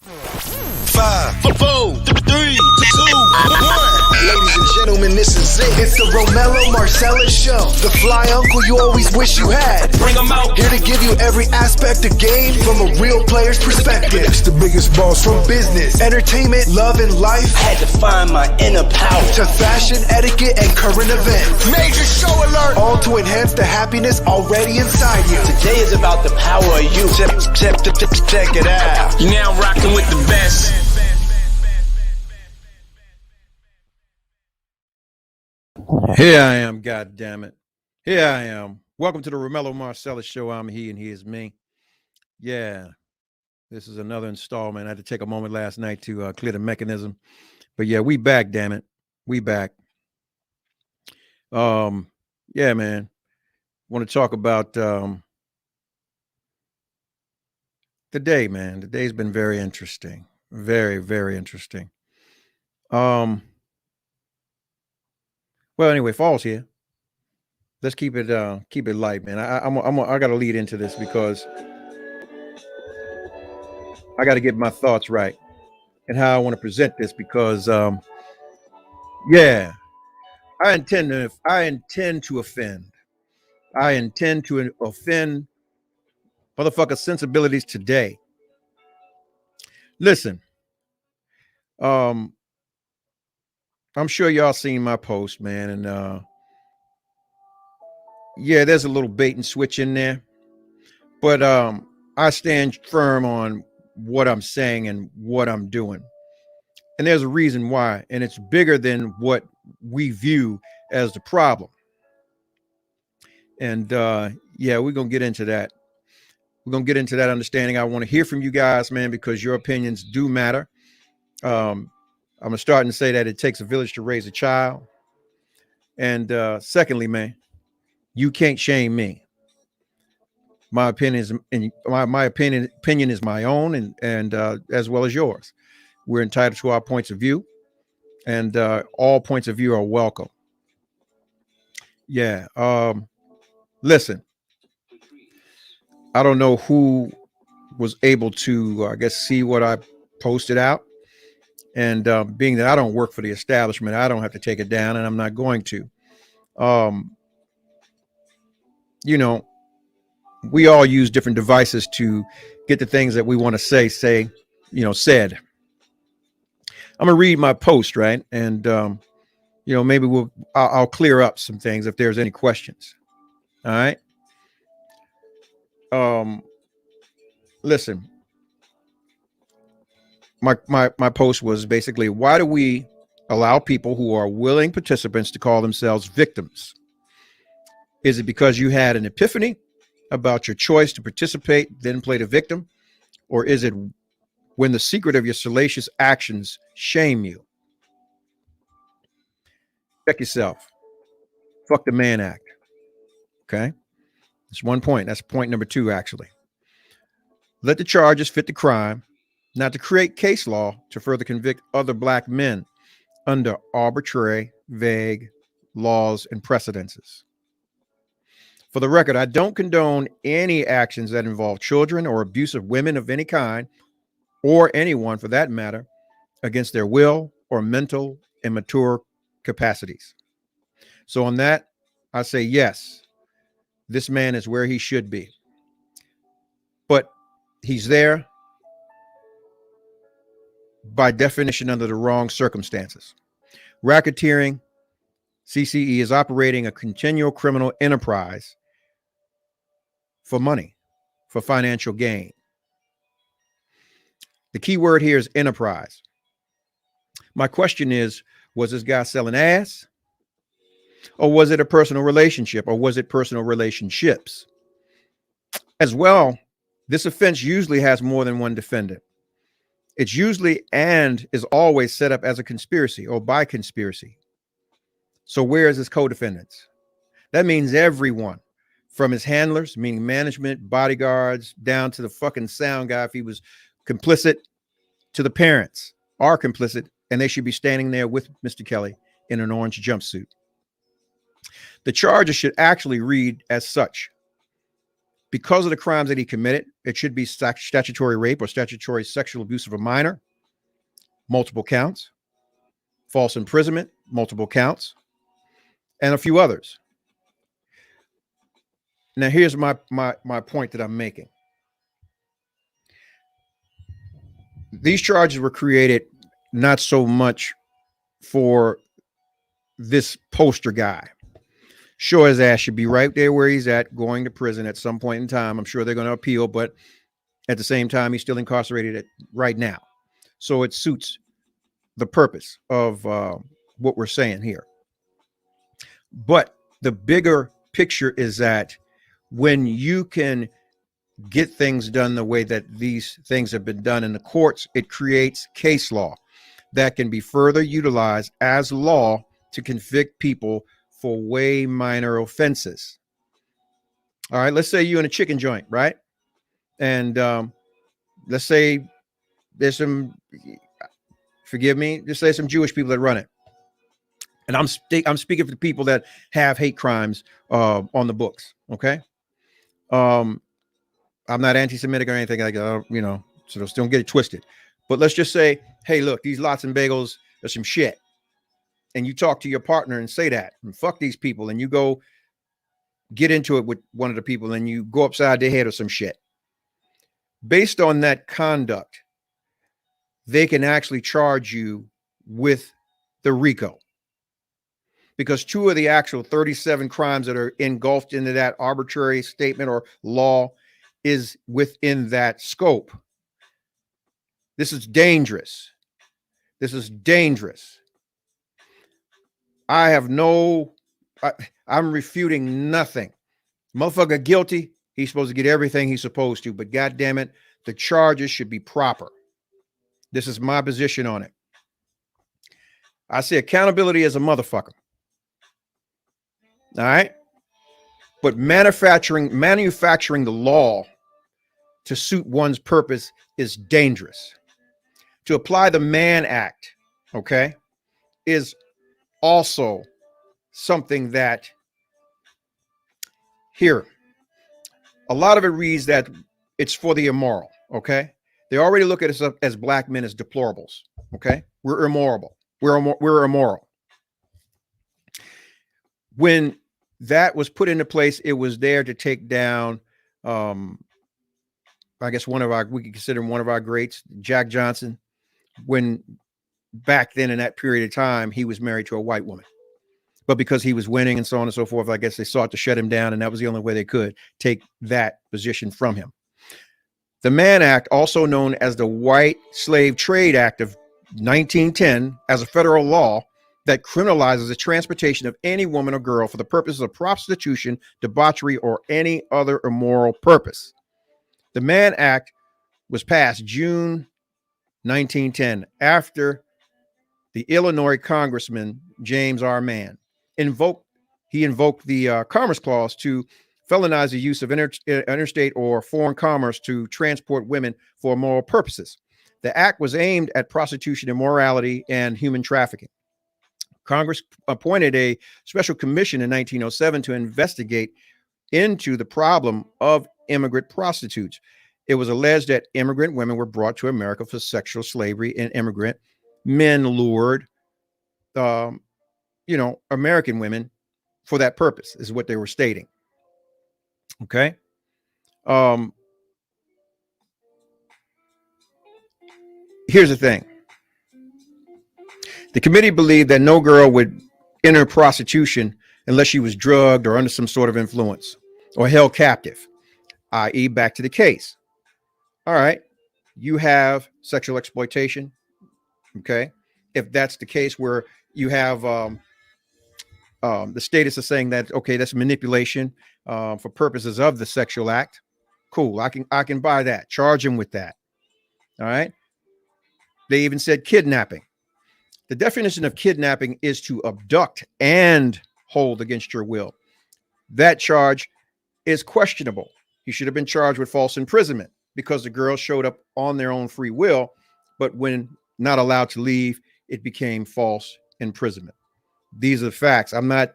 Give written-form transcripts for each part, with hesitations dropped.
5, 4, 3, 2, 1. Ladies and gentlemen, this is it. It's the Romello Marcellus Show. The fly uncle you always wish you had. Bring him out. Here to give you every aspect of game from a real player's perspective. It's the biggest boss from business, entertainment, love, and life. Had to find my inner power. To fashion, etiquette, and current events. Major show alert. All to enhance the happiness already inside you. Today is about the power of you. Check it out. You're now rocking with the best. Here I am, God damn it. Here I am. Welcome to the Romello Marcellus Show. I'm he and he is me. Yeah, this is another installment. I had to take a moment last night to clear the mechanism. But yeah, we back, damn it. We back. Yeah, man. Want to talk about the day, man. The day's been very interesting. Very, very interesting. Well, anyway, fall's here. Let's keep it light, man. I got to lead into this because I got to get my thoughts right and how I want to present this because, yeah, I intend to offend. I intend to offend motherfucker sensibilities today. Listen, I'm sure y'all seen my post, man, and yeah, there's a little bait and switch in there, but I stand firm on what I'm saying and what I'm doing, and there's a reason why, and it's bigger than what we view as the problem. And yeah, we're gonna get into that. We're gonna get into that understanding. I want to hear from you guys, man, because your opinions do matter. I'm gonna start and say that it takes a village to raise a child. And secondly, man, you can't shame me. My opinion is my opinion is my own, and as well as yours. We're entitled to our points of view, and all points of view are welcome. Yeah. Listen, I don't know who was able to, I guess, see what I posted out. And being that I don't work for the establishment, I don't have to take it down, and I'm not going to. You know, we all use different devices to get the things that we want to say, said. I'm gonna read my post, right? And maybe I'll clear up some things if there's any questions. All right. Listen. My post was basically, why do we allow people who are willing participants to call themselves victims? Is it because you had an epiphany about your choice to participate, then play the victim? Or is it when the secret of your salacious actions shame you? Check yourself. Fuck the Mann Act. Okay? That's one point. That's point number 2, actually. Let the charges fit the crime, not to create case law to further convict other black men under arbitrary, vague laws and precedences. For the record, I don't condone any actions that involve children or abuse of women of any kind, or anyone for that matter, against their will or mental immature capacities. So on that, I say yes, this man is where he should be. But he's there by definition under the wrong circumstances. Racketeering, CCE, is operating a continual criminal enterprise for money, for financial gain. The key word here is enterprise. My question is, was this guy selling ass? Or was it a personal relationship? Or was it personal relationships? As well, this offense usually has more than one defendant. It's usually and is always set up as a conspiracy or by conspiracy. So where is his co-defendants? That means everyone, from his handlers, meaning management, bodyguards, down to the fucking sound guy, if he was complicit, to the parents are complicit, and they should be standing there with Mr. Kelly in an orange jumpsuit. The charges should actually read as such. Because of the crimes that he committed, it should be statutory rape or statutory sexual abuse of a minor, multiple counts, false imprisonment, multiple counts, and a few others. Now, here's my point that I'm making. These charges were created not so much for this poster guy. Sure, his ass should be right there where he's at, going to prison at some point in time. I'm sure they're going to appeal, but at the same time, he's still incarcerated right now. So it suits the purpose of what we're saying here. But the bigger picture is that when you can get things done the way that these things have been done in the courts, it creates case law that can be further utilized as law to convict people for way minor offenses. All right, let's say you're in a chicken joint, right? And let's say there's some, forgive me, just say some Jewish people that run it. And I'm speaking for the people that have hate crimes on the books, okay? I'm not anti-Semitic or anything like that, you know, so don't get it twisted. But let's just say, hey, look, these lots and bagels are some shit. And you talk to your partner and say that, and fuck these people, and you go get into it with one of the people and you go upside their head or some shit. Based on that conduct, they can actually charge you with the RICO. Because 2 of the actual 37 crimes that are engulfed into that arbitrary statement or law is within that scope. This is dangerous. This is dangerous. I'm refuting nothing. Motherfucker guilty. He's supposed to get everything he's supposed to, but God damn it, the charges should be proper. This is my position on it. I say accountability as a motherfucker. All right. But manufacturing the law to suit one's purpose is dangerous. To apply the Mann Act, okay, is also something that here, a lot of it reads that it's for the immoral, okay? They already look at us as black men as deplorables, okay? We're immoral. We're immoral. When that was put into place, it was there to take down, I guess we could consider him one of our greats, Jack Johnson, when back then in that period of time, he was married to a white woman. But because he was winning and so on and so forth, I guess they sought to shut him down, and that was the only way they could take that position from him. The Mann Act, also known as the White Slave Trade Act of 1910, as a federal law that criminalizes the transportation of any woman or girl for the purposes of prostitution, debauchery, or any other immoral purpose. The Mann Act was passed June 1910 after the Illinois Congressman James R. Mann invoked the Commerce Clause to felonize the use of interstate or foreign commerce to transport women for immoral purposes. The act was aimed at prostitution, immorality, and human trafficking. Congress appointed a special commission in 1907 to investigate into the problem of immigrant prostitutes. It was alleged that immigrant women were brought to America for sexual slavery, and immigrant men lured, American women for that purpose, is what they were stating. Okay. Here's the thing. The committee believed that no girl would enter prostitution unless she was drugged or under some sort of influence or held captive, i.e. back to the case. All right. You have sexual exploitation. Okay. If that's the case where you have the status of saying that, okay, that's manipulation for purposes of the sexual act. Cool. I can buy that. Charge him with that. All right. They even said kidnapping. The definition of kidnapping is to abduct and hold against your will. That charge is questionable. He should have been charged with false imprisonment because the girls showed up on their own free will, but when not allowed to leave, it became false imprisonment. These are the facts. I'm not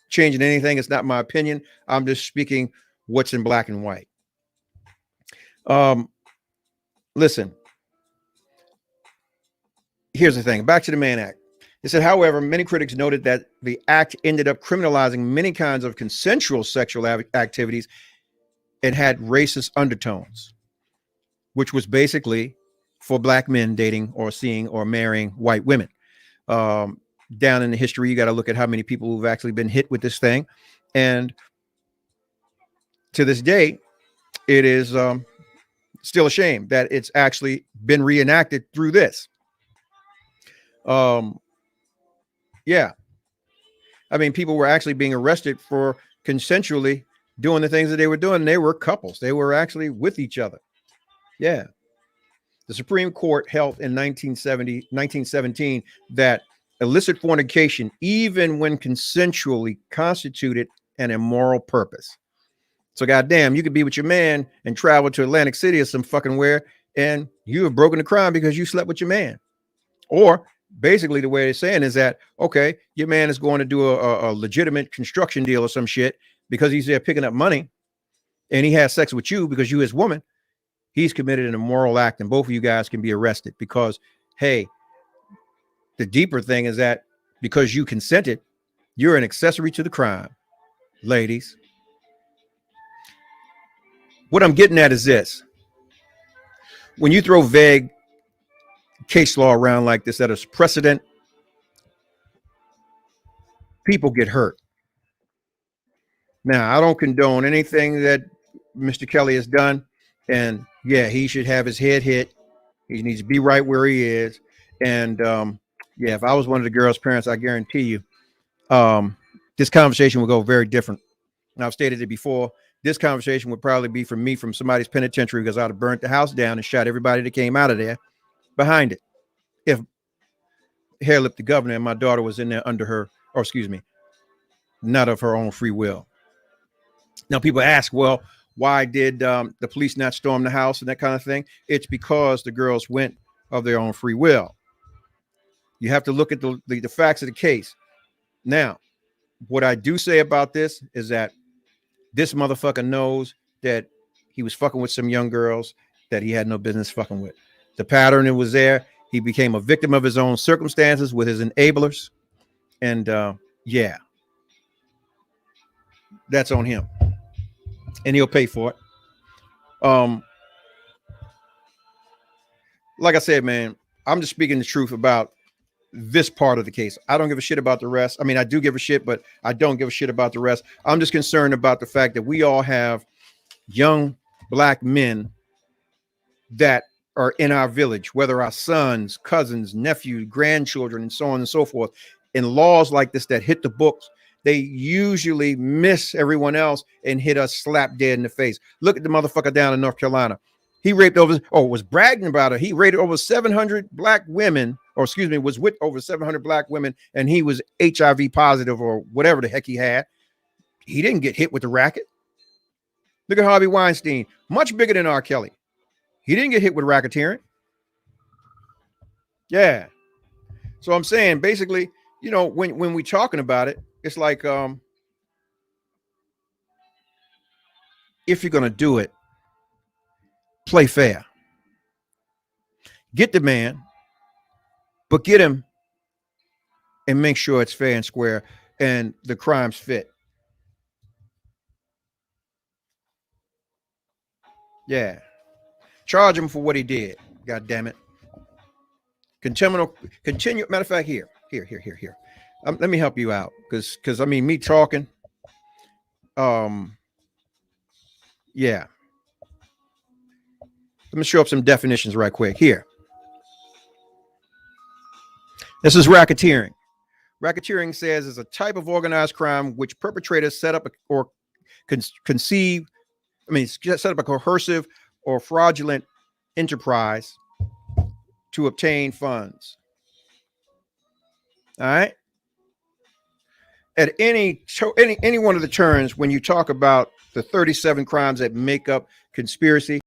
changing anything. It's not my opinion. I'm just speaking what's in black and white. Listen, here's the thing. Back to the Mann Act. It said, however, many critics noted that the act ended up criminalizing many kinds of consensual sexual activities and had racist undertones, which was basically for black men dating or seeing or marrying white women. Down in the history, you got to look at how many people who've actually been hit with this thing. And to this day, it is still a shame that it's actually been reenacted through this. Yeah. I mean, people were actually being arrested for consensually doing the things that they were doing. They were couples. They were actually with each other. Yeah. The Supreme Court held in 1917 that illicit fornication, even when consensually, constituted an immoral purpose. So goddamn, you could be with your man and travel to Atlantic City or some fucking where, and you have broken the crime because you slept with your man. Or basically the way they're saying is that, okay, your man is going to do a legitimate construction deal or some shit because he's there picking up money and he has sex with you because you his woman. He's committed an immoral act and both of you guys can be arrested because, hey, the deeper thing is that because you consented, you're an accessory to the crime, ladies. What I'm getting at is this. When you throw vague case law around like this that is precedent, people get hurt. Now, I don't condone anything that Mr. Kelly has done. And yeah, he should have his head hit. He needs to be right where he is. And yeah, if I was one of the girl's parents, I guarantee you, this conversation would go very different. And I've stated it before. This conversation would probably be from me from somebody's penitentiary because I'd have burnt the house down and shot everybody that came out of there behind it. If Hair Lip the governor and my daughter was in there under her, or excuse me, not of her own free will. Now people ask, well, why did the police not storm the house and that kind of thing? It's because the girls went of their own free will. You have to look at the facts of the case. Now, what I do say about this is that this motherfucker knows that he was fucking with some young girls that he had no business fucking with. The pattern, it was there. He became a victim of his own circumstances with his enablers. And yeah, that's on him. And he'll pay for it. Like I said, man, I'm just speaking the truth about this part of the case. I don't give a shit about the rest. I mean, I do give a shit, but I don't give a shit about the rest. I'm just concerned about the fact that we all have young black men that are in our village, whether our sons, cousins, nephews, grandchildren, and so on and so forth. In laws like this that hit the books, they usually miss everyone else and hit us slap dead in the face. Look at the motherfucker down in North Carolina. He raped was bragging about it. He raped over 700 black women, or excuse me, was with over 700 black women, and he was HIV positive or whatever the heck he had. He didn't get hit with the racket. Look at Harvey Weinstein, much bigger than R. Kelly. He didn't get hit with racketeering. Yeah. So I'm saying, basically, you know, when we're talking about it, it's like, if you're going to do it, play fair. Get the man, but get him and make sure it's fair and square and the crimes fit. Yeah. Charge him for what he did. God damn it. Continue. Matter of fact, here. Let me help you out. Because I mean, me talking. Yeah. Let me show up some definitions right quick. Here. This is racketeering. Racketeering says is a type of organized crime which perpetrators set up or set up a coercive or fraudulent enterprise to obtain funds. All right. At any one of the terms, when you talk about the 37 crimes that make up conspiracy,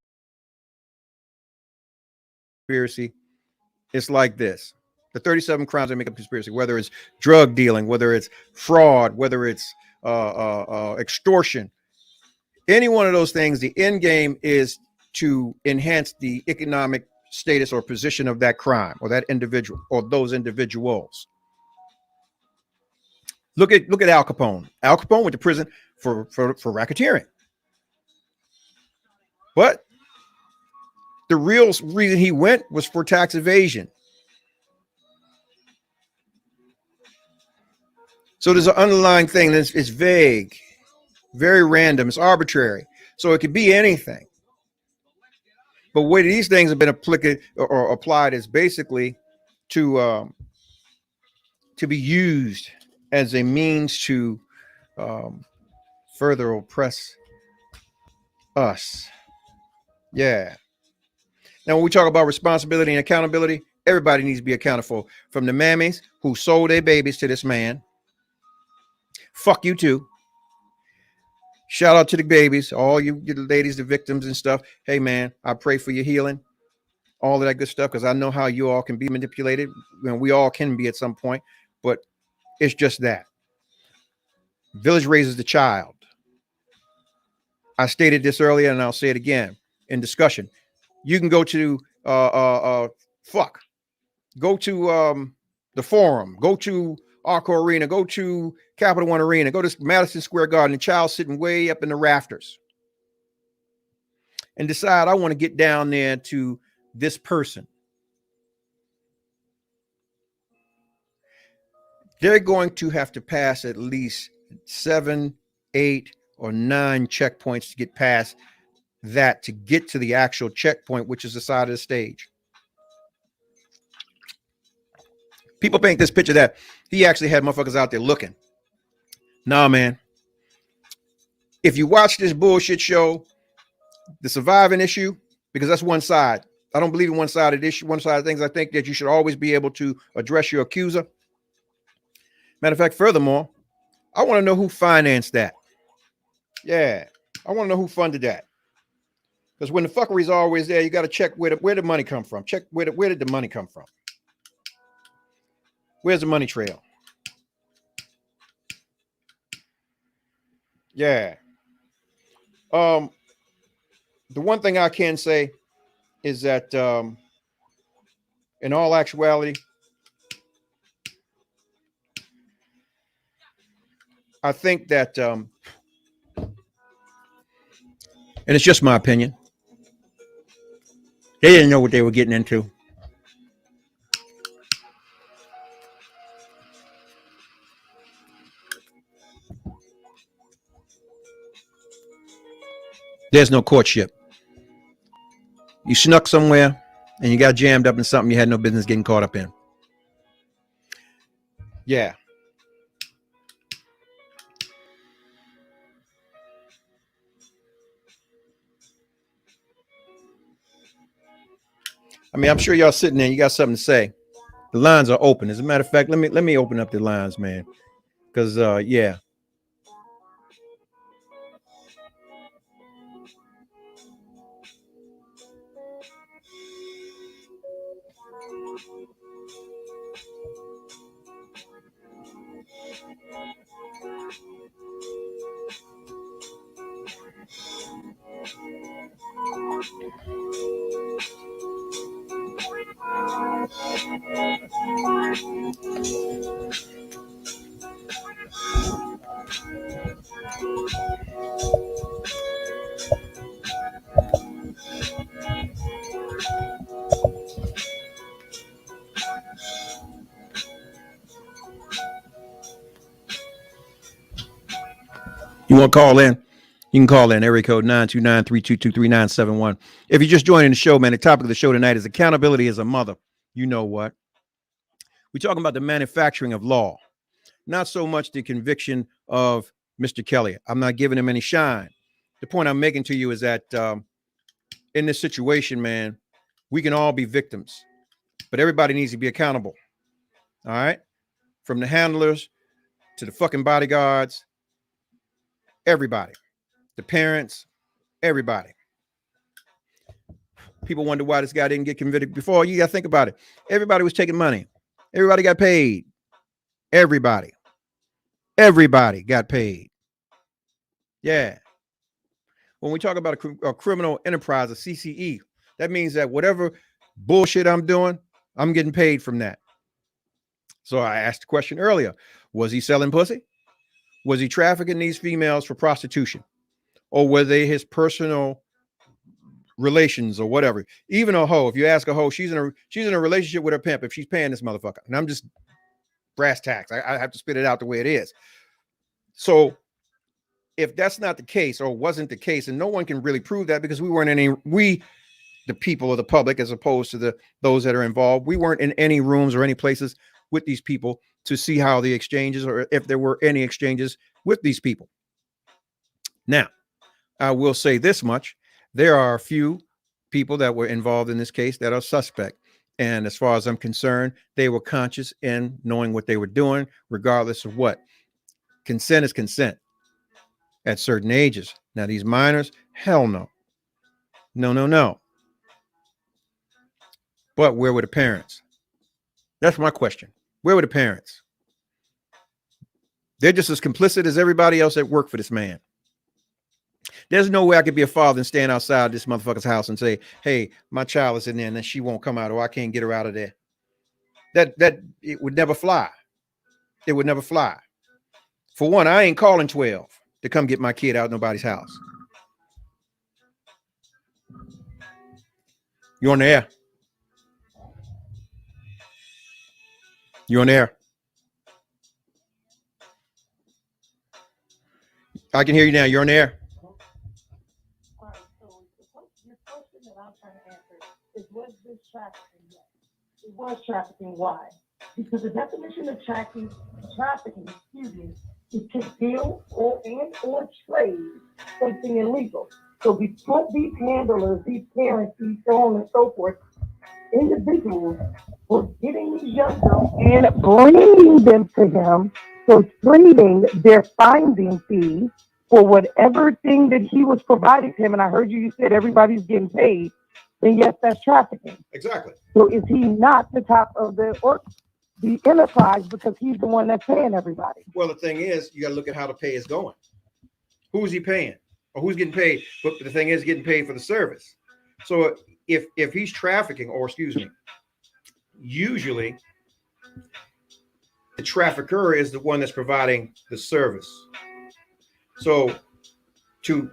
it's like this. The 37 crimes that make up conspiracy, whether it's drug dealing, whether it's fraud, whether it's extortion, Any one of those things, the end game is to enhance the economic status or position of that crime or that individual or those individuals. Look at Al Capone. Al Capone went to prison for racketeering. But the real reason he went was for tax evasion. So there's an underlying thing that's it's vague, very random, it's arbitrary. So it could be anything. But where these things have been applied or applied is basically to be used as a means to further oppress us. Yeah. Now, when we talk about responsibility and accountability, everybody needs to be accountable. From the mammies who sold their babies to this man. Fuck you too. Shout out to the babies, all you ladies, the victims and stuff. Hey, man, I pray for your healing. All of that good stuff, because I know how you all can be manipulated. And we all can be at some point. But it's just that. Village raises the child. I stated this earlier, and I'll say it again in discussion. You can go to go to the Forum, go to Arco Arena, go to Capital One Arena, go to Madison Square Garden, the child sitting way up in the rafters, and decide I want to get down there to this person. They're going to have to pass at least 7, 8, or 9 checkpoints to get past that to get to the actual checkpoint, which is the side of the stage. People paint this picture that he actually had motherfuckers out there looking. Nah, man. If you watch this bullshit show, the surviving issue, because that's one side. I don't believe in one-sided issue, one-sided things. I think that you should always be able to address your accuser. Matter of fact, furthermore, I want to know who financed that. Yeah, I want to know who funded that. Because when the fuckery's always there, you got to check where the money come from. Check where did the money come from? Where's the money trail? Yeah. The one thing I can say is that in all actuality, I think that, and it's just my opinion, they didn't know what they were getting into. There's no courtship. You snuck somewhere and you got jammed up in something you had no business getting caught up in. Yeah. I mean, I'm sure y'all sitting there, you got something to say. The lines are open. As a matter of fact, let me open up the lines, man. Because yeah. You want to call in? You can call in area code 929-322-3971. If you're just joining the show, man, the topic of the show tonight is accountability as a mother. You know what? We're talking about the manufacturing of law, not so much the conviction of Mr. Kelly. I'm not giving him any shine. The point I'm making to you is that in this situation, man, we can all be victims, but everybody needs to be accountable. All right? From the handlers to the fucking bodyguards, everybody. The parents, everybody. People wonder why this guy didn't get convicted before. You got to think about it. Everybody was taking money. Everybody got paid. Everybody got paid. Yeah. when we talk about a criminal enterprise, a CCE, that means that whatever bullshit I'm doing, I'm getting paid from that. So I asked the question earlier, was he selling pussy? Was he trafficking these females for prostitution? Or were they his personal relations or whatever? Even a hoe, if you ask a hoe, she's in a relationship with her pimp if she's paying this motherfucker. And I'm just brass tacks. I have to spit it out the way it is. So if that's not the case or wasn't the case, and no one can really prove that because the people of the public, as opposed to those that are involved, we weren't in any rooms or any places with these people to see how the exchanges, or if there were any exchanges with these people. Now, I will say this much. There are a few people that were involved in this case that are suspect. And as far as I'm concerned, they were conscious in knowing what they were doing, regardless of what. Consent is consent at certain ages. Now, these minors, hell no. No. But where were the parents? That's my question. Where were the parents? They're just as complicit as everybody else that worked for this man. There's no way I could be a father and stand outside this motherfucker's house and say, hey, my child is in there and then she won't come out, or I can't get her out of there. That it would never fly. It would never fly. For one, I ain't calling 12 to come get my kid out of nobody's house. You on the air? You on the air? I can hear you now. You're on the air. All right, so the question that I'm trying to answer is, was this trafficking? Yes. It was trafficking. Why? Because the definition of trafficking, is to steal or trade something illegal. So before these handlers, these parents, these so on and so forth, individuals were getting these young girls and bringing them to him, so trading their finding fee for whatever thing that he was providing to him. And I heard you said everybody's getting paid. Then yes, that's trafficking. Exactly. So is he not the top of the enterprise because he's the one that's paying everybody? Well, the thing is, you got to look at how the pay is going. Who's he paying, or who's getting paid? But the thing is, getting paid for the service. So if he's trafficking, or excuse me, usually the trafficker is the one that's providing the service. So to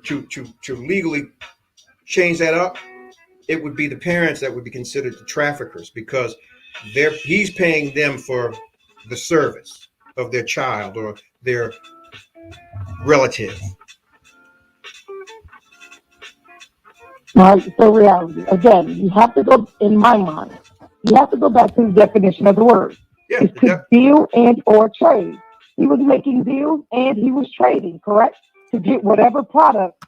legally change that up, it would be the parents that would be considered the traffickers, because he's paying them for the service of their child or their relative. Right. So reality, again, you have to go, in my mind, you have to go back to the definition of the word. Yeah, it's to deal and or trade. He was making deals and he was trading, correct? To get whatever product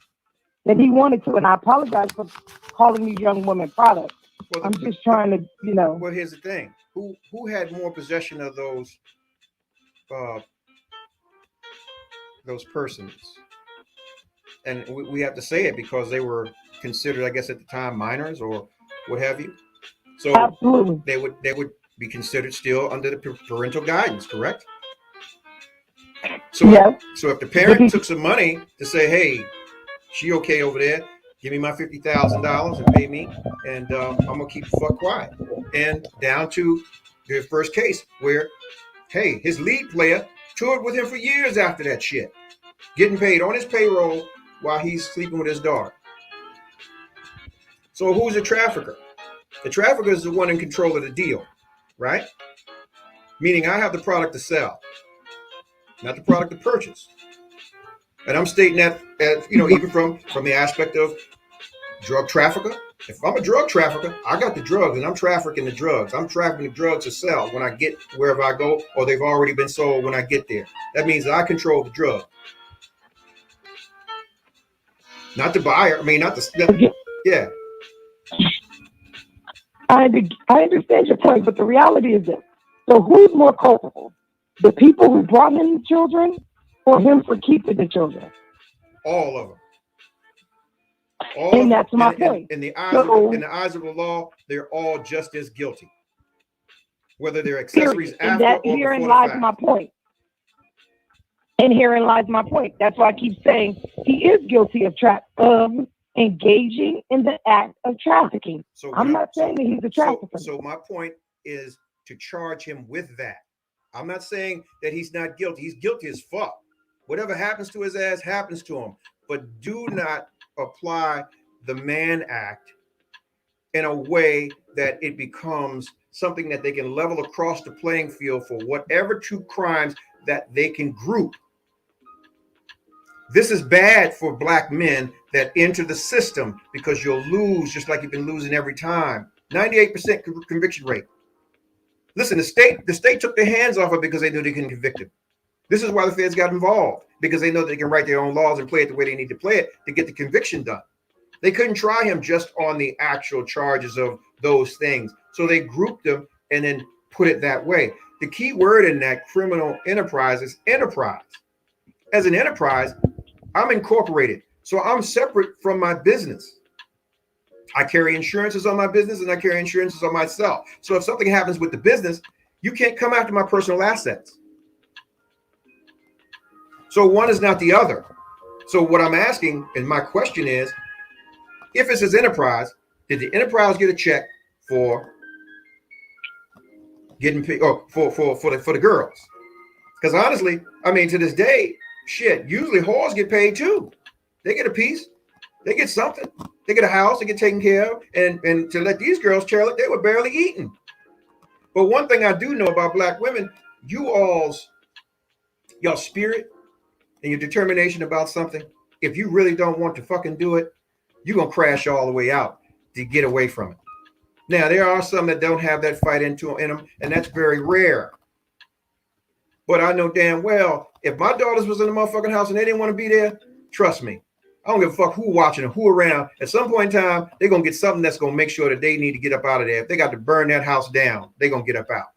that he wanted to. And I apologize for calling these young women products. Well, I'm just trying to, Well, here's the thing. Who had more possession of those persons? And we have to say it because they were considered, I guess, at the time, minors or what have you. So absolutely, they would be considered still under the parental guidance, correct? So yes. So if the parent took some money to say, hey, she okay over there, give me my $50,000 and pay me, and I'm gonna keep the fuck quiet. And down to the first case where, hey, his lead player toured with him for years after that shit, getting paid on his payroll while he's sleeping with his daughter. So who's the trafficker? The trafficker is the one in control of the deal, right? Meaning I have the product to sell, not the product to purchase. And I'm stating that, even from the aspect of drug trafficker. If I'm a drug trafficker, I got the drugs and I'm trafficking the drugs. I'm trafficking the drugs to sell when I get wherever I go, or they've already been sold when I get there. That means I control the drug. Not the buyer. I mean, not the... Yeah. I understand your point, but the reality is this. So who's more culpable? The people who brought him the children, or him for keeping the children? All of them. And that's my point. In the eyes of the law, they're all just as guilty. Whether they're accessories after or before the fact. Herein lies my point. And herein lies my point. That's why I keep saying he is guilty of engaging in the act of trafficking. So I'm not saying that he's a trafficker. So my point is to charge him with that. I'm not saying that he's not guilty. He's guilty as fuck. Whatever happens to his ass happens to him. But do not apply the Mann Act in a way that it becomes something that they can level across the playing field for whatever two crimes that they can group. This is bad for black men that enter the system because you'll lose just like you've been losing every time. 98% conviction rate. Listen, the state took their hands off it because they knew they couldn't convict him. This is why the feds got involved, because they know they can write their own laws and play it the way they need to play it to get the conviction done. They couldn't try him just on the actual charges of those things. So they grouped them and then put it that way. The key word in that criminal enterprise is enterprise. As an enterprise, I'm incorporated. So I'm separate from my business. I carry insurances on my business and I carry insurances on myself. So if something happens with the business, you can't come after my personal assets. So one is not the other. So what I'm asking, and my question is, if it's his enterprise, did the enterprise get a check for getting paid, or for the girls? Because honestly, I mean, to this day, shit, usually whores get paid too. They get a piece, they get something, they get a house, they get taken care of, and to let these girls trail it, they were barely eating. But one thing I do know about black women, y'all spirit and your determination about something, if you really don't want to fucking do it, you're gonna crash all the way out to get away from it. Now, there are some that don't have that fight in them, and that's very rare. But I know damn well, if my daughters was in the motherfucking house and they didn't want to be there, trust me, I don't give a fuck who watching and who around. At some point in time, they're going to get something that's going to make sure that they need to get up out of there. If they got to burn that house down, they're going to get up out.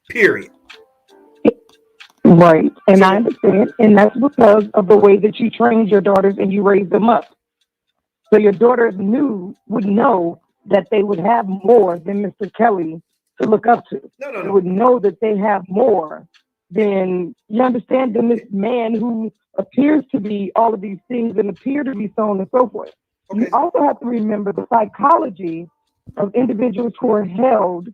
Period. Right. And I understand. And that's because of the way that you trained your daughters and you raised them up. So your daughters would know that they would have more than Mr. Kelly to look up to. No. They would know that they have more than, you understand, than this man who appears to be all of these things and appear to be so on and so forth. Okay. You also have to remember the psychology of individuals who are held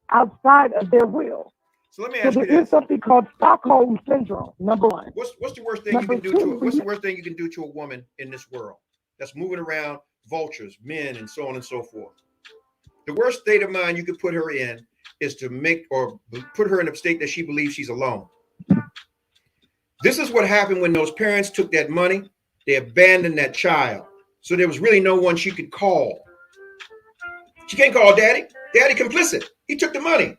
outside of their will. So let me ask you this. There is something called Stockholm Syndrome, number one. What's the worst thing you can do what's the worst thing you can do to a woman in this world that's moving around vultures, men, and so on and so forth? The worst state of mind you could put her in is to make or put her in a state that she believes she's alone. This is what happened when those parents took that money. They abandoned that child. So there was really no one she could call. She can't call daddy. Daddy complicit. He took the money.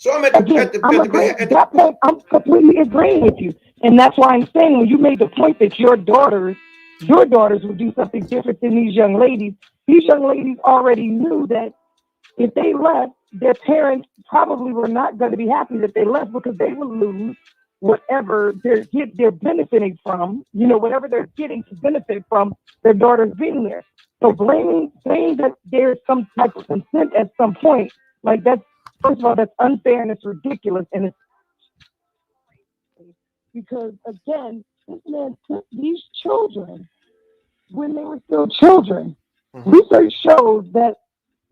So I'm that point, I'm completely agreeing with you. And that's why I'm saying when you made the point that your daughters would do something different than these young ladies already knew that if they left, their parents probably were not going to be happy that they left because they would lose whatever they're benefiting from, whatever they're getting to benefit from their daughters being there. So saying that there's some type of consent at some point, like that's, first of all, that's unfair and it's ridiculous. And it's because, again, this man took these children when they were still children. Mm-hmm. Research shows that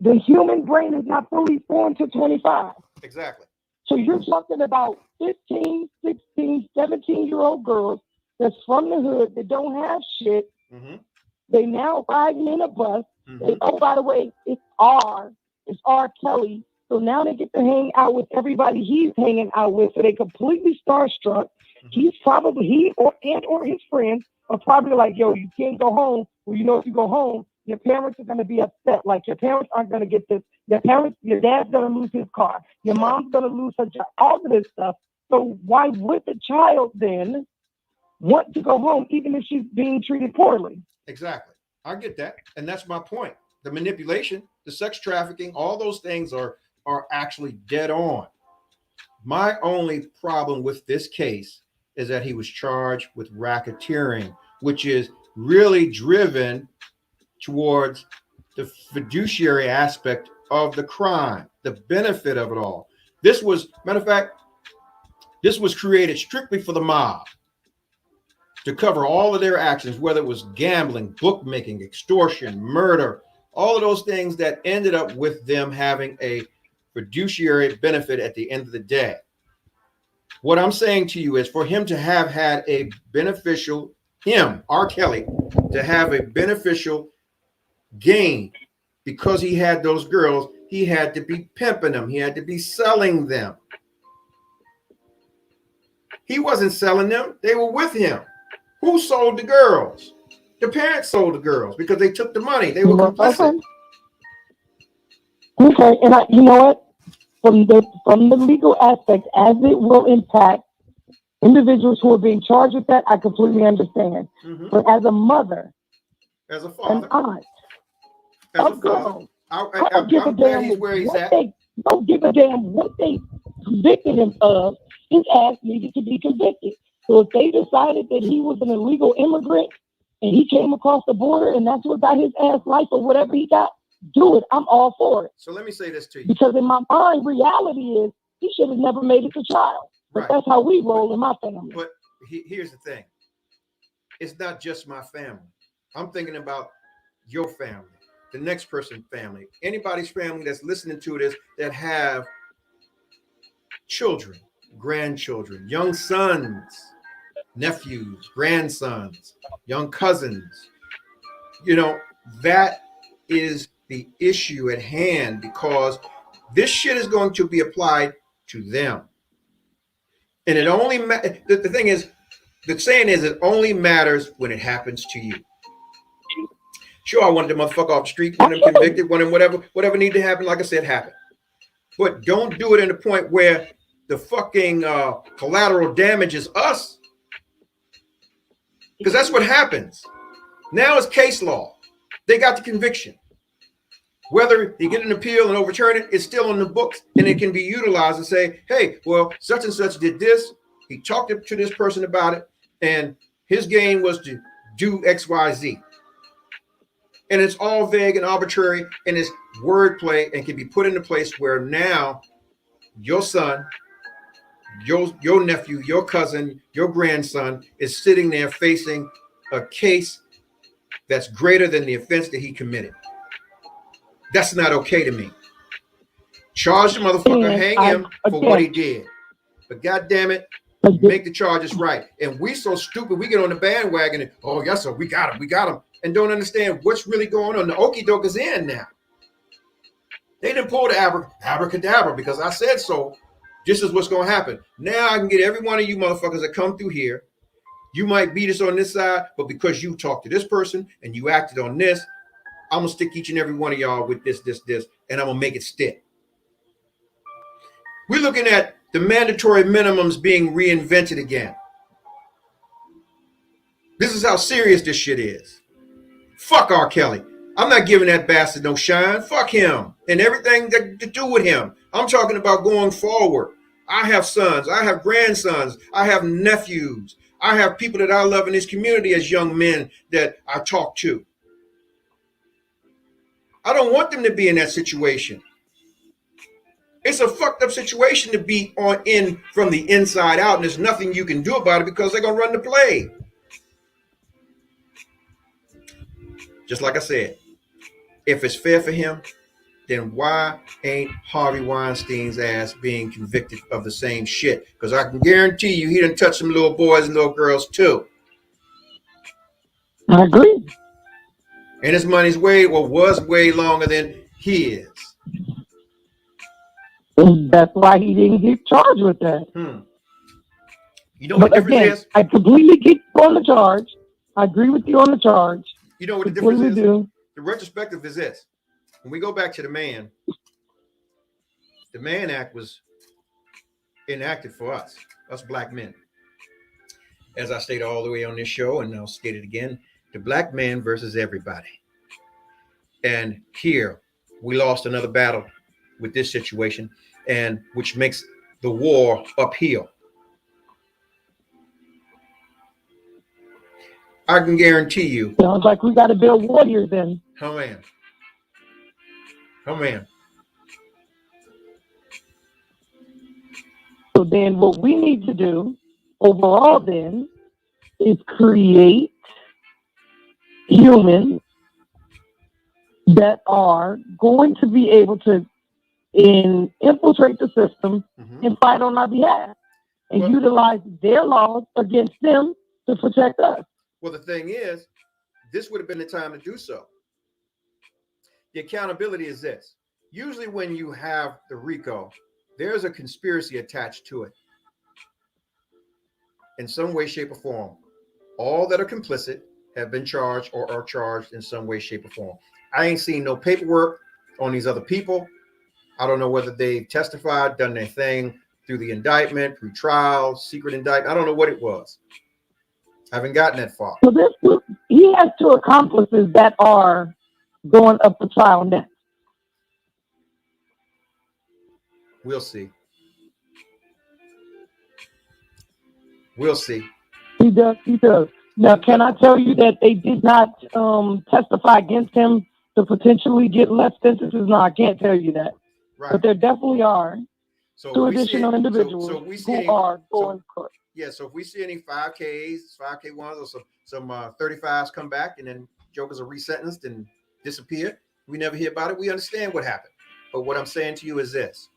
the human brain is not fully formed to 25. Exactly. So you're talking about 15, 16, 17-year-old girls that's from the hood that don't have shit. Mm-hmm. They now riding in a bus. Mm-hmm. By the way, it's R Kelly. So now they get to hang out with everybody he's hanging out with. So they completely starstruck. Mm-hmm. He or his friends are probably like, yo, you can't go home. Well, if you go home, your parents are going to be upset. Like, your parents aren't going to get this. Your dad's going to lose his car. Your mom's going to lose her job. All of this stuff. So why would the child then want to go home, even if she's being treated poorly? Exactly. I get that. And that's my point. The manipulation, the sex trafficking, all those things are actually dead on. My only problem with this case is that he was charged with racketeering, which is really driven towards the fiduciary aspect of the crime, the benefit of it all. This was, matter of fact, This was created strictly for the mob to cover all of their actions, whether it was gambling, bookmaking, extortion, murder, all of those things that ended up with them having a fiduciary benefit at the end of the day. What I'm saying to you is for him to have had a beneficial, him, R. Kelly, to have a beneficial gain because he had those girls, he had to be pimping them. He had to be selling them. He wasn't selling them. They were with him. Who sold the girls? The parents sold the girls because they took the money. They were complicit. Okay, and you know what? From the legal aspect, as it will impact individuals who are being charged with that, I completely understand. Mm-hmm. But as a mother, as a father, an aunt, as a girl, I'm glad he's where he's at. Don't give a damn what they convicted him of. His ass needed to be convicted. So if they decided that he was an illegal immigrant and he came across the border and that's what got his ass life or whatever he got, do it. I'm all for it. So let me say this to you. Because in my mind, reality is he should have never made it to trial. But right. That's how we roll in my family. But here's the thing. It's not just my family. I'm thinking about your family, the next person's family, anybody's family that's listening to this that have children, grandchildren, young sons, nephews, grandsons, young cousins. You know, that is the issue at hand because this shit is going to be applied to them. And it only, the thing is, the saying is it only matters when it happens to you. Sure, I wanted the motherfucker off the street, want him convicted, want him whatever needed to happen, like I said, happen. But don't do it in the point where the fucking collateral damage is us. Because that's what happens. Now it's case law. They got the conviction. Whether you get an appeal and overturn it, it's still on the books and it can be utilized and say, hey, well, such and such did this. He talked to this person about it and his gain was to do X, Y, Z. And it's all vague and arbitrary and it's wordplay and can be put into place where now your son, your nephew, your cousin, your grandson is sitting there facing a case that's greater than the offense that he committed. That's not okay to me. Charge the motherfucker, hang him for what he did. But God damn it, make the charges right. And we so stupid, we get on the bandwagon and, oh, yes, sir, we got him. And don't understand what's really going on. The okie doke is in now. They didn't pull the abracadabra because I said so. This is what's going to happen. Now I can get every one of you motherfuckers that come through here. You might beat us on this side, but because you talked to this person and you acted on this, I'm going to stick each and every one of y'all with this, and I'm going to make it stick. We're looking at the mandatory minimums being reinvented again. This is how serious this shit is. Fuck R. Kelly. I'm not giving that bastard no shine. Fuck him and everything to do with him. I'm talking about going forward. I have sons. I have grandsons. I have nephews. I have people that I love in this community as young men that I talk to. I don't want them to be in that situation. It's a fucked up situation to be in from the inside out, and there's nothing you can do about it because they're going to run the play. Just like I said, if it's fair for him, then why ain't Harvey Weinstein's ass being convicted of the same shit? Because I can guarantee you he done touched some little boys and little girls too. I agree. And his money's was way longer than his. That's why he didn't get charged with that. You know what the difference is? I completely get you on the charge. I agree with you on the charge. You know what the difference is? The retrospective is this. When we go back to the Mann Act was enacted for us black men. As I stated all the way on this show, and I'll state it again, the black man versus everybody. And here we lost another battle with this situation, and which makes the war uphill. I can guarantee you. Sounds like we got to build warriors then. Oh man. So then what we need to do overall then is create humans that are going to be able to infiltrate the system and fight on our behalf and utilize their laws against them to protect us. Well, the thing is, this would have been the time to do so. The accountability is this. Usually when you have the RICO, there's a conspiracy attached to it in some way, shape, or form. All that are complicit have been charged or are charged in some way, shape, or form. I ain't seen no paperwork on these other people. I don't know whether they testified, done their thing through the indictment, through trial, secret indictment. I don't know what it was. I haven't gotten that far. So he has two accomplices that are going up for trial next. We'll see. We'll see. He does. Now, can I tell you that they did not testify against him to potentially get less sentences? No, I can't tell you that. Right. But there definitely are two additional individuals who are going to court. Yeah, so if we see any 5Ks, 5K1s, or some 35s come back and then jokers are resentenced and disappear, we never hear about it. We understand what happened. But what I'm saying to you is this.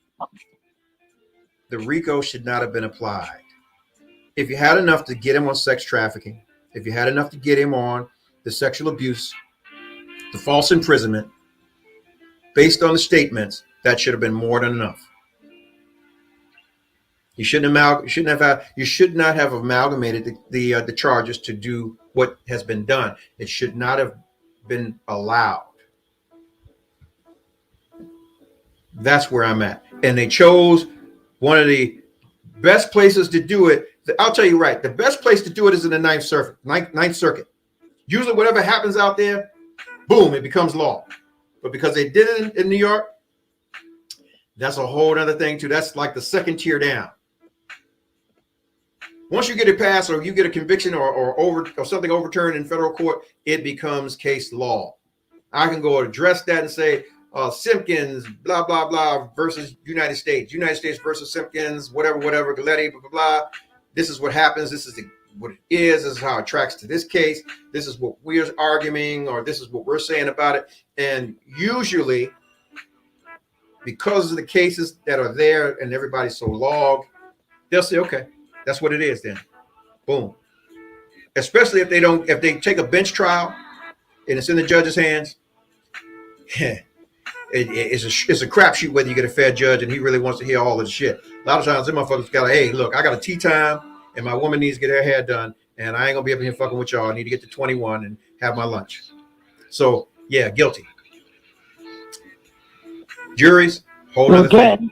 The RICO should not have been applied. If you had enough to get him on sex trafficking, if you had enough to get him on the sexual abuse, the false imprisonment, based on the statements, that should have been more than enough. You should not have amalgamated the charges to do what has been done. It should not have been allowed. That's where I'm at. And they chose one of the best places to do it. I'll tell you right, the best place to do it is in the Ninth Circuit. Usually whatever happens out there, boom, it becomes law. But because they did it in New York, that's a whole other thing too. That's like the second tier down. Once you get it passed or you get a conviction or something overturned in federal court, it becomes case law. I can go address that and say, Simpkins, blah, blah, blah, versus United States versus Simpkins, whatever, Galletti, blah, blah, blah. This is what happens. This is what it is. This is how it tracks to this case. This is what we're arguing, or this is what we're saying about it. And usually, because of the cases that are there and everybody's so logged, they'll say, okay, that's what it is then. Boom. Especially if they take a bench trial and it's in the judge's hands. It's a crapshoot whether you get a fair judge and he really wants to hear all of the shit. A lot of times them motherfuckers got hey, look, I got a tea time and my woman needs to get her hair done and I ain't gonna be up here fucking with y'all. I need to get to 21 and have my lunch. So yeah, guilty. Juries, whole other thing.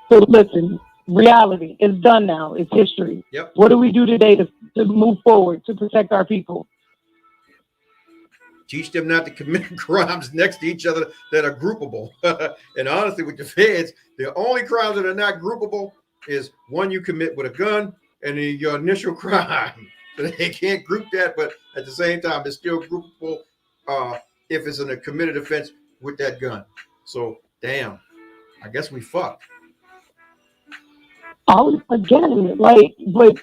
So listen, reality is done now. It's history. Yep. What do we do today to move forward to protect our people? Teach them not to commit crimes next to each other that are groupable. And honestly, with the feds, the only crimes that are not groupable is one you commit with a gun and your initial crime. So they can't group that, but at the same time, it's still groupable if it's in a committed offense with that gun. So, damn, I guess we fucked. Again,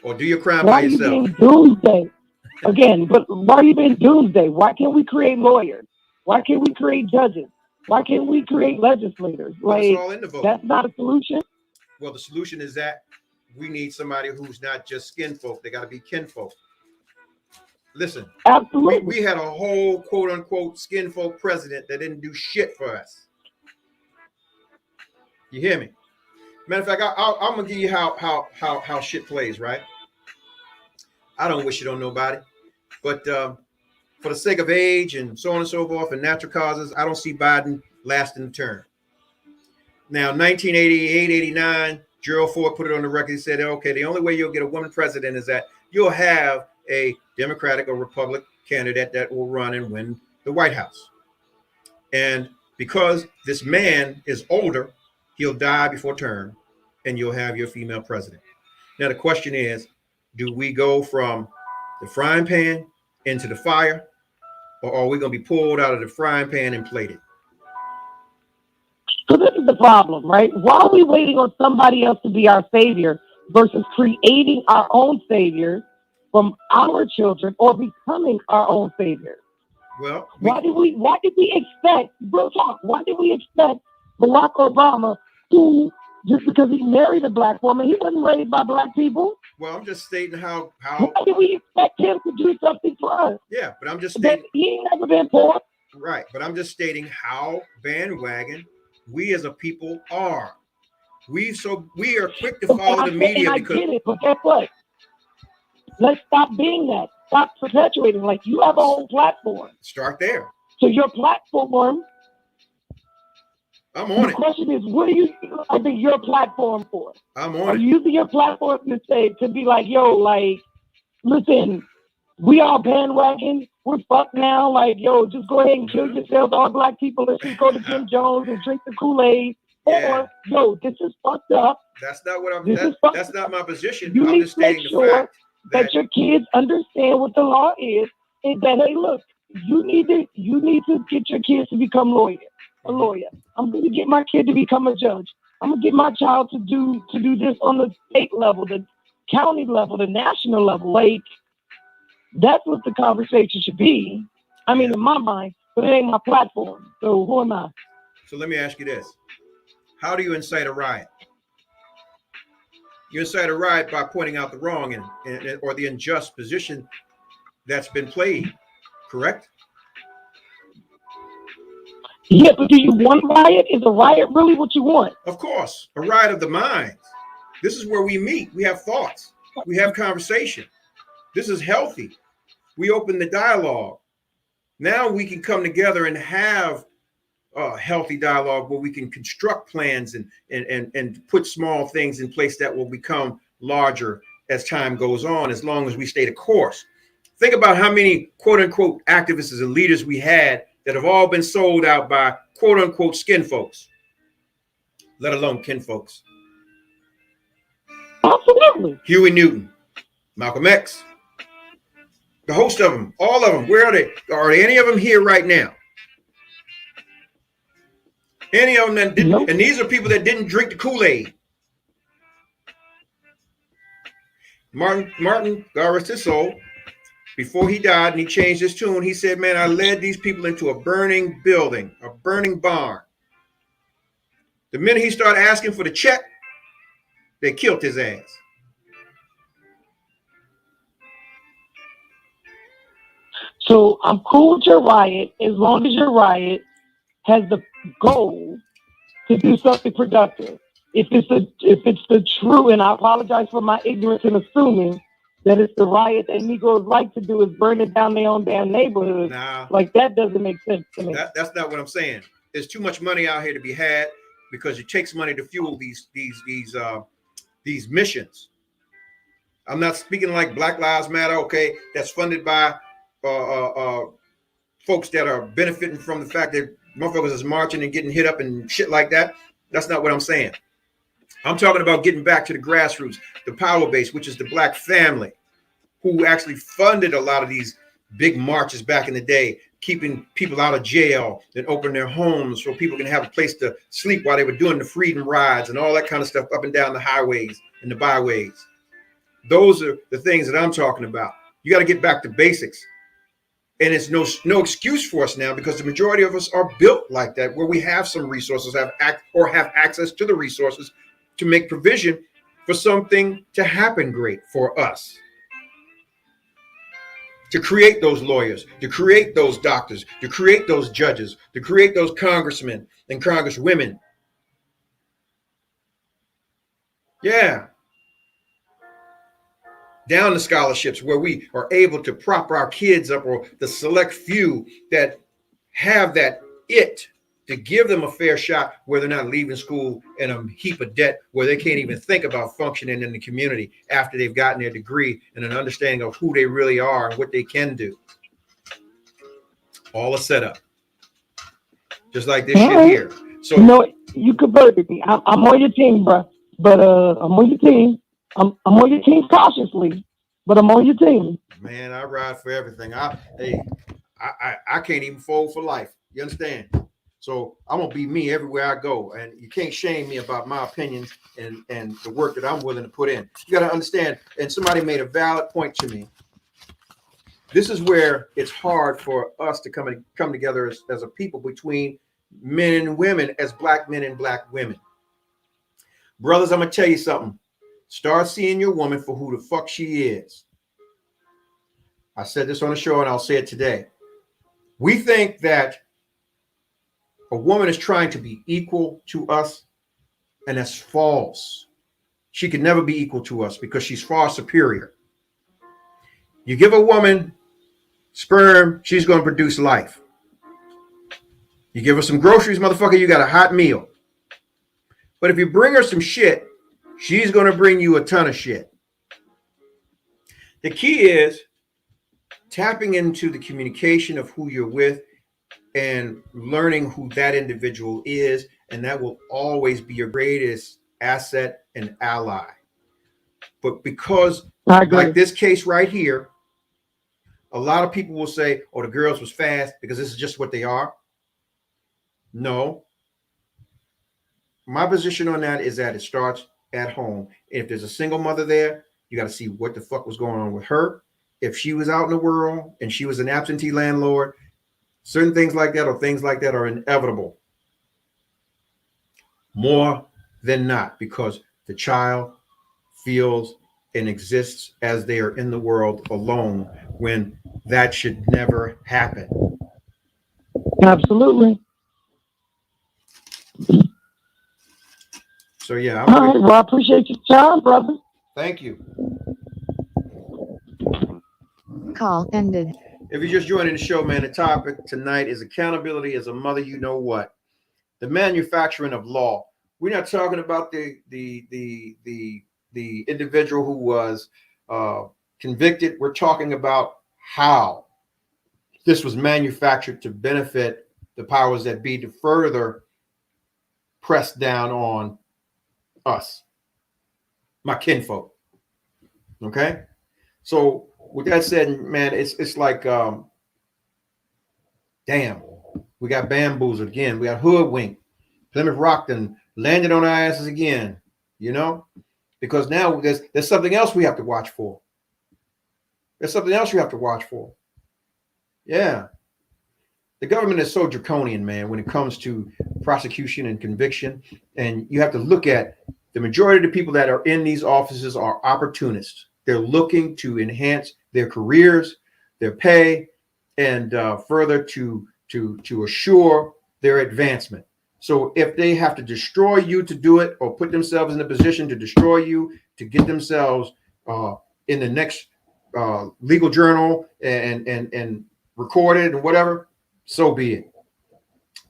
or do your crime by yourself. Doomsday. Again, but why are you being doomsday? Why can't we create lawyers? Why can't we create judges? Why can't we create legislators? It's all in the vote. That's not a solution. Well, the solution is that we need somebody who's not just skin folk. They got to be kinfolk. Listen, absolutely. We had a whole quote unquote skin folk president that didn't do shit for us. You hear me? Matter of fact, I'm gonna give you how shit plays, right? I don't wish it on nobody, but for the sake of age and so on and so forth and natural causes, I don't see Biden lasting the term. Now, 1988, 89, Gerald Ford put it on the record. He said, okay, the only way you'll get a woman president is that you'll have a Democratic or Republican candidate that will run and win the White House. And because this man is older, he'll die before term and you'll have your female president. Now, the question is, do we go from the frying pan into the fire, or are we going to be pulled out of the frying pan and plated? So this is the problem, right? Why are we waiting on somebody else to be our savior versus creating our own saviors from our children or becoming our own saviors. Well, Why did we expect, real talk, why did we expect Barack Obama to, just because he married a black woman, he wasn't raised by black people? well, I'm just stating how Why did we expect him to do something for us? yeah, but I'm just That stating he ain't never been poor. right, but I'm just stating how bandwagon we as a people are. We are quick to follow the media I because get it, but guess what? Let's stop being that. Stop perpetuating. Like, you have a whole platform. start there. So your platform, I'm on the it. question is, what are you using your platform for? I'm Are on it. you using your platform to say, to be like, yo, like, listen, we all bandwagon, we're fucked now, like, yo, just go ahead and kill yourselves, all black people, let's just go to Jim Jones and drink the Kool-Aid. Yeah. Or, yo, this is fucked up. That's not what I'm. This is That's not my position. You I'm need just to make stating the sure fact that your kids understand what the law is, and that, hey, look, you need to get your kids to become a lawyer. I'm going to get my kid to become a judge. I'm going to get my child to do this on the state level, the county level, the national level. Like, that's what the conversation should be. I mean, in my mind, but it ain't my platform. So who am I? So let me ask you this: how do you incite a riot? You incite a riot by pointing out the wrong and or the unjust position that's been played. Correct? Yeah, but do you want riot? Is a riot really what you want? Of course, a riot of the minds. This is where we meet. We have thoughts. We have conversation. This is healthy. We open the dialogue. Now we can come together and have a healthy dialogue where we can construct plans and put small things in place that will become larger as time goes on, as long as we stay the course. Think about how many quote unquote activists and leaders we had that have all been sold out by quote unquote skin folks, let alone kin folks. Absolutely. Huey Newton, Malcolm X, the host of them, all of them. Where are they? Are any of them here right now? Any of them that didn't? Nope. And these are people that didn't drink the Kool-Aid. Martin, God rest his soul, before he died and he changed his tune, he said, man, I led these people into a burning building, a burning barn. The minute he started asking for the check, they killed his ass. So I'm cool with your riot as long as your riot has the goal to do something productive. If it's the true, and I apologize for my ignorance in assuming that it's the riot that Negroes like to do is burning down their own damn neighborhood. Nah, like that doesn't make sense to me. That's not what I'm saying. There's too much money out here to be had because it takes money to fuel these missions. I'm not speaking like Black Lives Matter, okay? That's funded by folks that are benefiting from the fact that motherfuckers is marching and getting hit up and shit like that. That's not what I'm saying. I'm talking about getting back to the grassroots, the power base, which is the Black family, who actually funded a lot of these big marches back in the day, keeping people out of jail and opening their homes so people can have a place to sleep while they were doing the freedom rides and all that kind of stuff up and down the highways and the byways. Those are the things that I'm talking about. You got to get back to basics. And it's no excuse for us now because the majority of us are built like that, where we have some resources, have access to the resources to make provision for something to happen great for us. To create those lawyers, to create those doctors, to create those judges, to create those congressmen and congresswomen. Yeah. Down the scholarships where we are able to prop our kids up, or the select few that have that to give them a fair shot where they're not leaving school in a heap of debt, where they can't even think about functioning in the community after they've gotten their degree and an understanding of who they really are and what they can do. All a setup. Just like this shit here. So you converted me. I'm on your team, bro. But I'm on your team. I'm on your team cautiously, but I'm on your team. Man, I ride for everything. I can't even fold for life. You understand? So I'm gonna be me everywhere I go, and you can't shame me about my opinions and the work that I'm willing to put in. You got to understand. And somebody made a valid point to me. This is where it's hard for us to come together as a people, between men and women, as black men and black women. Brothers, I'm gonna tell you something. Start seeing your woman for who the fuck she is. I said this on the show, and I'll say it today. We think that a woman is trying to be equal to us, and that's false. She can never be equal to us because she's far superior. You give a woman sperm, she's going to produce life. You give her some groceries, motherfucker, you got a hot meal. But if you bring her some shit, she's going to bring you a ton of shit. The key is tapping into the communication of who you're with and learning who that individual is, and that will always be your greatest asset and ally. But because, like this case right here, a lot of people will say, oh, the girls was fast because this is just what they are. No. My position on that is that it starts at home. If there's a single mother there, you got to see what the fuck was going on with her. If she was out in the world and she was an absentee landlord, certain things like that are inevitable. More than not, because the child feels and exists as they are in the world alone, when that should never happen. Absolutely. So yeah. All right. Well, I appreciate your time, brother. Thank you. Call ended. If you're just joining the show, man, the topic tonight is accountability as a mother. You know what? The manufacturing of law. We're not talking about the individual who was convicted. We're talking about how this was manufactured to benefit the powers that be, to further press down on us, my kinfolk. Okay? So with that said, man, it's like, damn, we got bamboozled again. We got hoodwinked. Plymouth Rock and landed on our asses again, you know, because now there's something else we have to watch for. There's something else you have to watch for. Yeah. The government is so draconian, man, when it comes to prosecution and conviction. And you have to look at the majority of the people that are in these offices are opportunists. They're looking to enhance their careers, their pay, and further to assure their advancement. So if they have to destroy you to do it, or put themselves in a position to destroy you to get themselves in the next legal journal and recorded and whatever, so be it.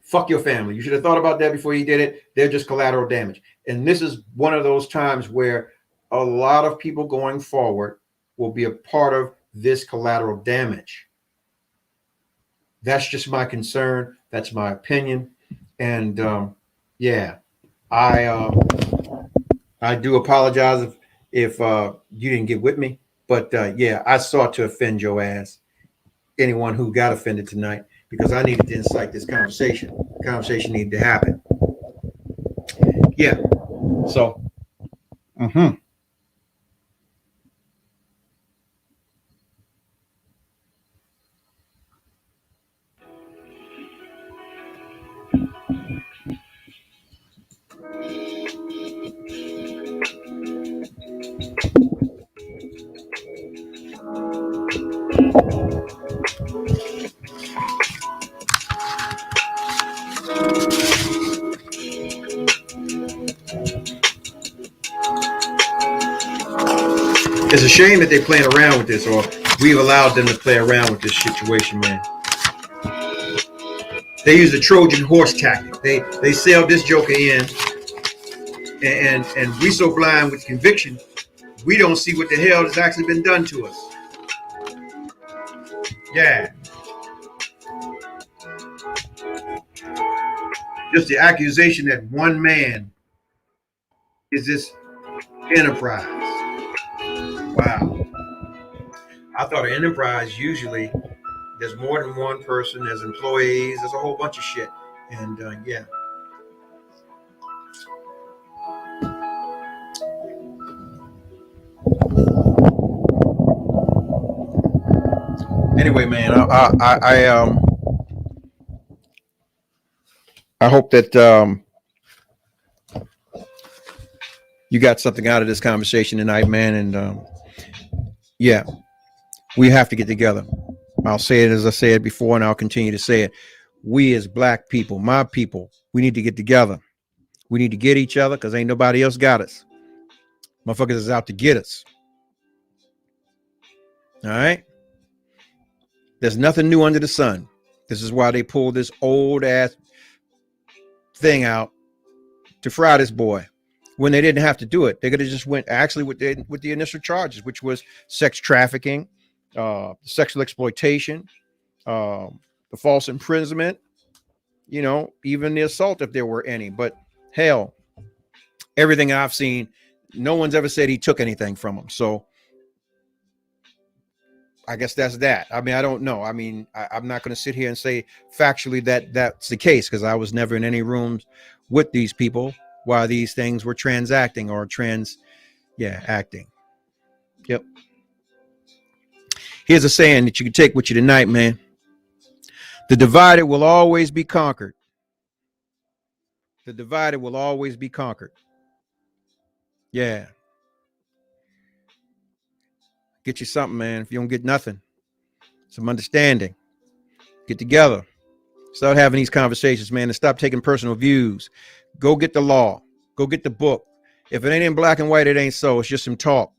Fuck your family. You should have thought about that before you did it. They're just collateral damage. And this is one of those times where a lot of people going forward will be a part of this collateral damage. That's just my concern. That's my opinion. And yeah, I do apologize if you didn't get with me. But yeah, I sought to offend your ass, anyone who got offended tonight, because I needed to incite this conversation. The conversation needed to happen. Yeah. So, it's a shame that they're playing around with this, or we've allowed them to play around with this situation, man. They use the Trojan horse tactic. They sell this joker in, and we so blind with conviction, we don't see what the hell has actually been done to us. Yeah. Just the accusation that one man is this enterprise. Wow. I thought an enterprise, usually there's more than one person, there's employees, there's a whole bunch of shit. And yeah. Anyway, man, I hope that you got something out of this conversation tonight, man. And yeah, we have to get together. I'll say it as I said before, and I'll continue to say it. We as black people, my people, we need to get together. We need to get each other because ain't nobody else got us. Motherfuckers is out to get us. All right. There's nothing new under the sun. This is why they pulled this old ass thing out to fry this boy when they didn't have to do it. They could have just went actually with the initial charges, which was sex trafficking, sexual exploitation, the false imprisonment, you know, even the assault if there were any. But hell, everything I've seen, no one's ever said he took anything from him. So I guess that's that. I mean, I don't know. I mean, I'm not going to sit here and say factually that that's the case because I was never in any rooms with these people while these things were transacting or acting. Yep. Here's a saying that you can take with you tonight, man. The divided will always be conquered. The divided will always be conquered. Yeah. Get you something, man. If you don't get nothing, some understanding. Get together. Start having these conversations, man, and stop taking personal views. Go get the law. Go get the book. If it ain't in black and white, it ain't so. It's just some talk.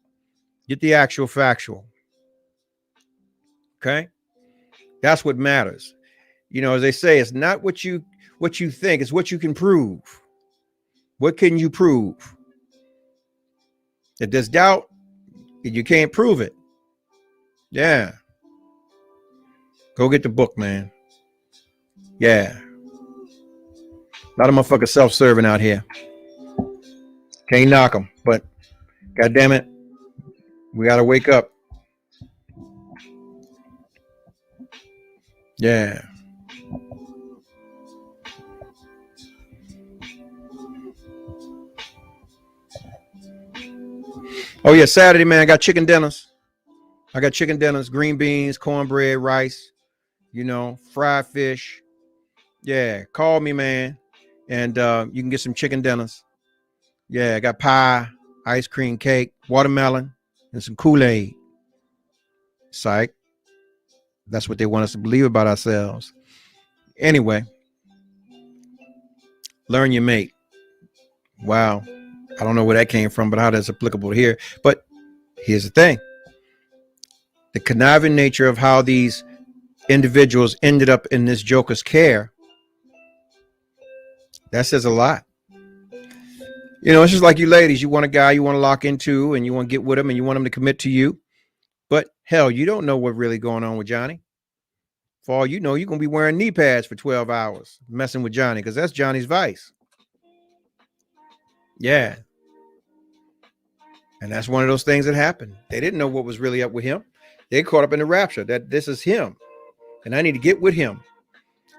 Get the actual factual. Okay? That's what matters. You know, as they say, it's not what you think, it's what you can prove. What can you prove? If there's doubt, you can't prove it. Yeah. Go get the book, man. Yeah. A lot of motherfuckers self-serving out here. Can't knock them, but God damn it, we got to wake up. Yeah. Oh yeah, Saturday, man, I got chicken dinners. Green beans, cornbread, rice, you know, fried fish. Yeah, call me, man, and you can get some chicken dinners. Yeah, I got pie, ice cream cake, watermelon, and some Kool-Aid. Psych. That's what they want us to believe about ourselves. Anyway, learn your mate. Wow. I don't know where that came from, but how that's applicable here. But here's the thing. The conniving nature of how these individuals ended up in this joker's care, that says a lot. You know, it's just like you ladies. You want a guy you want to lock into and you want to get with him and you want him to commit to you. But hell, you don't know what's really going on with Johnny. For all you know, you're going to be wearing knee pads for 12 hours messing with Johnny because that's Johnny's vice. Yeah. And that's one of those things that happened. They didn't know what was really up with him. They caught up in the rapture that this is him and I need to get with him.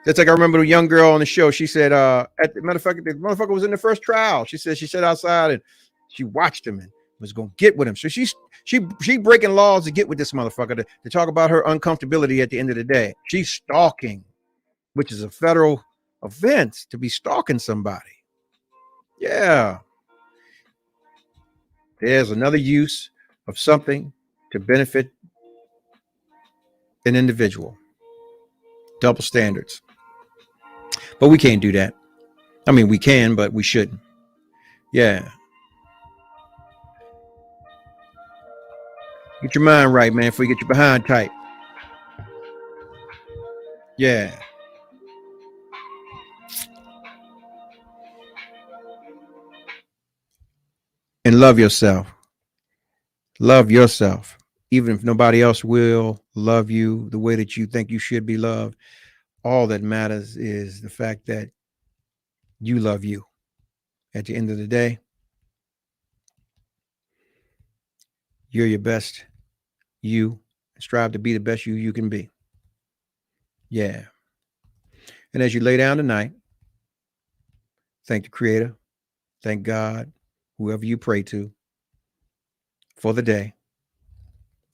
That's like I remember a young girl on the show. She said, at the matter of fact, the motherfucker was in the first trial. She sat outside and she watched him and was going to get with him. So she breaking laws to get with this motherfucker to talk about her uncomfortability at the end of the day. She's stalking, which is a federal offense to be stalking somebody. Yeah. There's another use of something to benefit an individual. Double standards. But we can't do that. I mean, we can, but we shouldn't. Yeah. Get your mind right, man, before you get your behind tight. Yeah. And love yourself. Love yourself. Even if nobody else will love you the way that you think you should be loved, all that matters is the fact that you love you. At the end of the day, you're your best you. Strive to be the best you can be. Yeah. And as you lay down tonight, thank the Creator, thank God, whoever you pray to, for the day,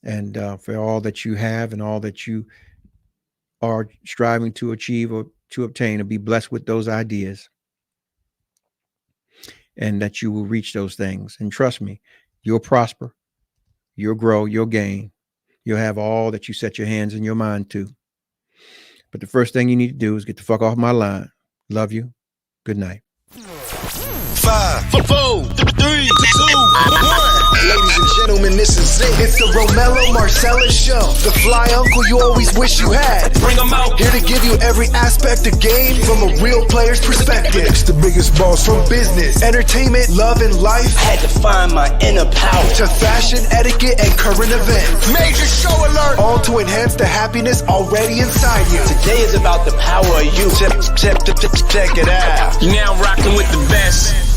and for all that you have and all that you are striving to achieve or to obtain, and be blessed with those ideas, and that you will reach those things. And trust me, you'll prosper, you'll grow, you'll gain, you'll have all that you set your hands and your mind to. But the first thing you need to do is get the fuck off my line. Love you. Good night. 5, 4, 3, 2, 1. Ladies and gentlemen, this is it. It's the Romello Marcellus Show. The fly uncle you always wish you had. Bring them out. Here to give you every aspect of game from a real player's perspective. It's the biggest boss from business, entertainment, love, and life. Had to find my inner power. To fashion, etiquette, and current events. Major show alert. All to enhance the happiness already inside you. Today is about the power of you. Check it out. You're now rocking with the best.